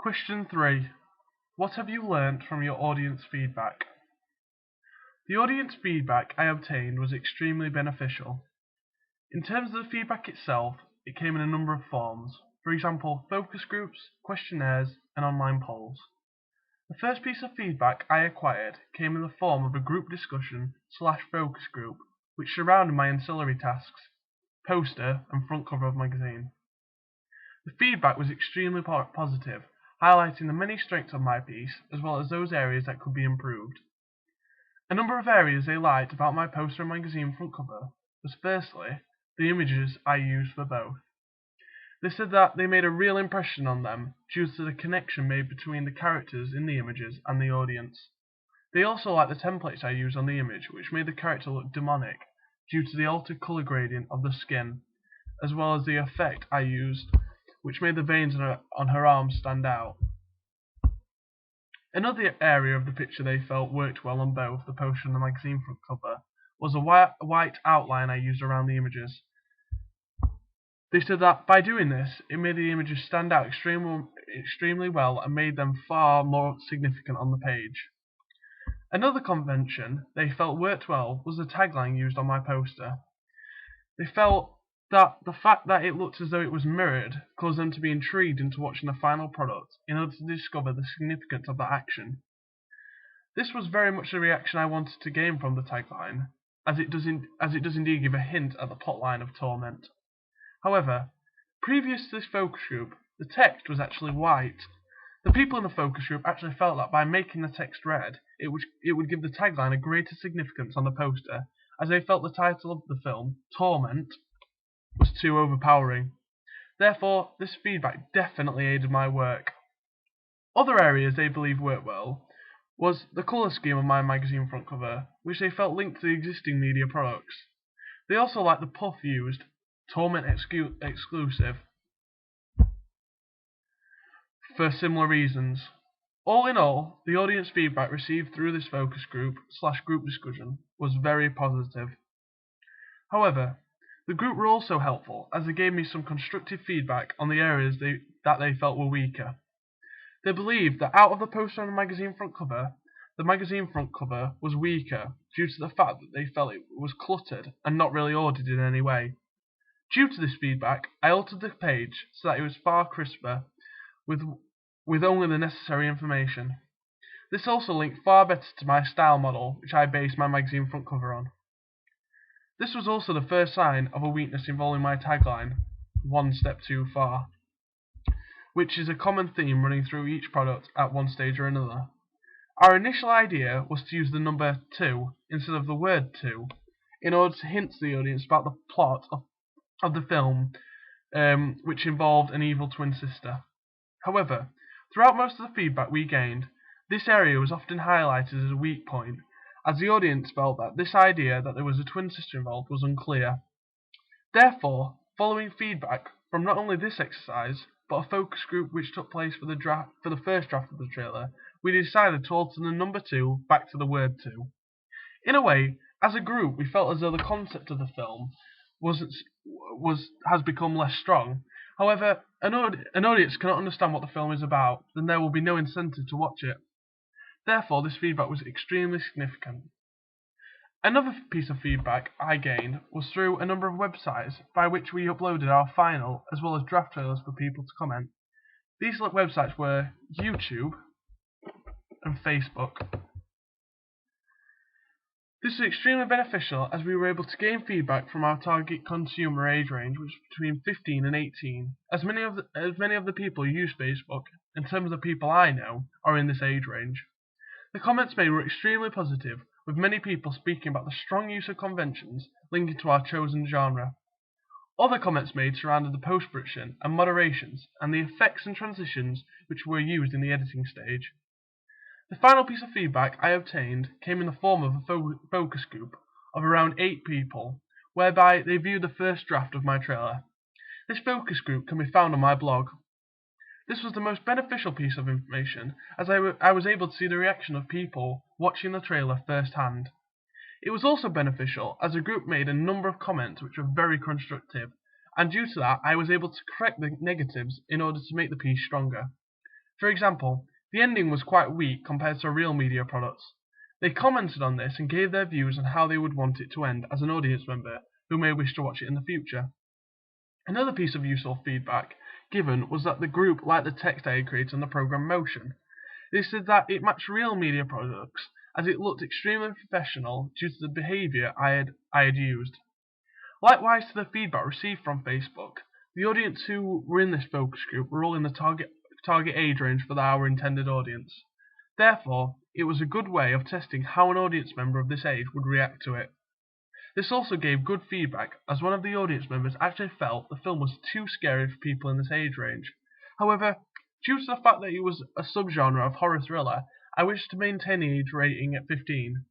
Question 3. What have you learnt from your audience feedback? The audience feedback I obtained was extremely beneficial. In terms of the feedback itself, it came in a number of forms. For example, focus groups, questionnaires, and online polls. The first piece of feedback I acquired came in the form of a group discussion / focus group, which surrounded my ancillary tasks, poster, and front cover of magazine. The feedback was extremely positive, highlighting the many strengths of my piece, as well as those areas that could be improved. A number of areas they liked about my poster and magazine front cover was firstly, the images I used for both. They said that they made a real impression on them due to the connection made between the characters in the images and the audience. They also liked the templates I used on the image, which made the character look demonic due to the altered colour gradient of the skin, as well as the effect I used, which made the veins on her arms stand out. Another area of the picture they felt worked well on both the poster and the magazine front cover was a white outline I used around the images. They said that by doing this, it made the images stand out extremely well and made them far more significant on the page. Another convention they felt worked well was the tagline used on my poster. They felt that the fact that it looked as though it was mirrored caused them to be intrigued into watching the final product in order to discover the significance of the action. This was very much the reaction I wanted to gain from the tagline, as it does indeed give a hint at the plotline of Torment. However, previous to this focus group, the text was actually white. The people in the focus group actually felt that by making the text red, it would give the tagline a greater significance on the poster, as they felt the title of the film, Torment, was too overpowering. Therefore, this feedback definitely aided my work. Other areas they believed worked well was the colour scheme of my magazine front cover, which they felt linked to the existing media products. They also liked the puff used, Torment exclusive, for similar reasons. All in all, the audience feedback received through this focus group / group discussion was very positive. However, the group were also helpful, as they gave me some constructive feedback on the areas that they felt were weaker. They believed that out of the poster and the magazine front cover was weaker due to the fact that they felt it was cluttered and not really ordered in any way. Due to this feedback, I altered the page so that it was far crisper, with only the necessary information. This also linked far better to my style model, which I based my magazine front cover on. This was also the first sign of a weakness involving my tagline, one step too far, which is a common theme running through each product at one stage or another. Our initial idea was to use the number 2 instead of the word 2, in order to hint to the audience about the plot of the film, which involved an evil twin sister. However, throughout most of the feedback we gained, this area was often highlighted as a weak point, as the audience felt that this idea that there was a twin sister involved was unclear. Therefore, following feedback from not only this exercise, but a focus group which took place for the first draft of the trailer, we decided to alter the number 2 back to the word 2. In a way, as a group, we felt as though the concept of the film has become less strong. However, an audience cannot understand what the film is about, then there will be no incentive to watch it. Therefore, this feedback was extremely significant. Another piece of feedback I gained was through a number of websites by which we uploaded our final as well as draft trailers for people to comment. These websites were YouTube and Facebook. This was extremely beneficial as we were able to gain feedback from our target consumer age range, which was between 15 and 18. As many of the people who use Facebook, in terms of the people I know, are in this age range. The comments made were extremely positive, with many people speaking about the strong use of conventions linking to our chosen genre. Other comments made surrounded the post-production and moderations, and the effects and transitions which were used in the editing stage. The final piece of feedback I obtained came in the form of a focus group of around 8 people, whereby they viewed the first draft of my trailer. This focus group can be found on my blog. This was the most beneficial piece of information, as I was able to see the reaction of people watching the trailer firsthand. It was also beneficial as the group made a number of comments which were very constructive, and due to that I was able to correct the negatives in order to make the piece stronger. For example, the ending was quite weak compared to real media products. They commented on this and gave their views on how they would want it to end as an audience member who may wish to watch it in the future. Another piece of useful feedback given was that the group liked the text I had created on the program Motion. They said that it matched real media products as it looked extremely professional due to the behaviour I had used. Likewise to the feedback received from Facebook, the audience who were in this focus group were all in the target age range for our intended audience. Therefore, it was a good way of testing how an audience member of this age would react to it. This also gave good feedback, as one of the audience members actually felt the film was too scary for people in this age range. However, due to the fact that it was a subgenre of horror thriller, I wished to maintain the age rating at 15.